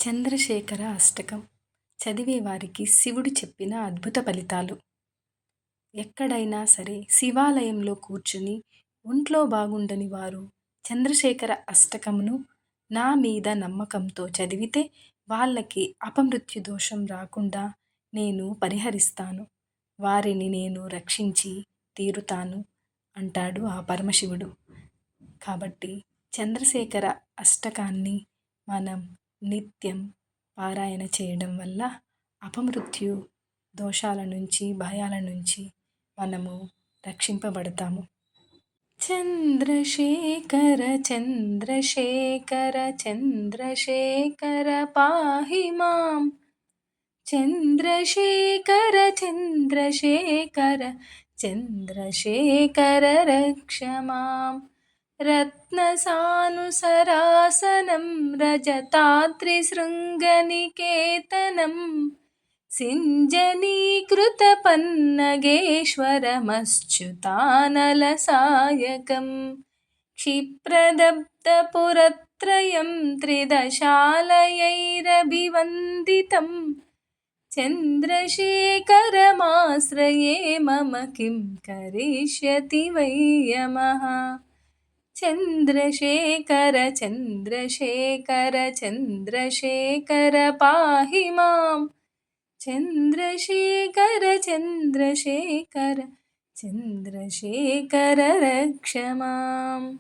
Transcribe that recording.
చంద్రశేఖర అష్టకం చదివేవారికి శివుడు చెప్పిన అద్భుత ఫలితాలు. ఎక్కడైనా సరే శివాలయంలో కూర్చుని ఒంట్లో బాగుండని వారు చంద్రశేఖర అష్టకమును నా మీద నమ్మకంతో చదివితే వాళ్ళకి అపమృత్యు దోషం రాకుండా నేను పరిహరిస్తాను. వారిని నేను రక్షించి తీరుతాను అంటాడు ఆ పరమశివుడు. కాబట్టి చంద్రశేఖర అష్టకాన్ని మనం నిత్యం పారాయణ చేయడం వల్ల అపమృత్యు దోషాల నుంచి, భయాల నుంచి మనము రక్షింపబడతాము. చంద్రశేఖర చంద్రశేఖర చంద్రశేఖర పాహి మాం. చంద్రశేఖర చంద్రశేఖర చంద్రశేఖర రక్ష మాం. రత్నసానుసరాసనం రజతాద్రిశృంగనికేతనం సింజనీకృతపన్నగేశ్వరమచ్యుతానలసాయకం క్షిప్రదబ్ధపురత్రయం త్రిదశాలయైరభివందితం చంద్రశేఖరమాశ్రయే మమ కిం కరిష్యతి వై యమః. చంద్రశేఖర చంద్రశేఖర చంద్రశేఖర పాహి మాం. చంద్రశేఖర చంద్రశేఖర చంద్రశేఖర రక్ష మాం.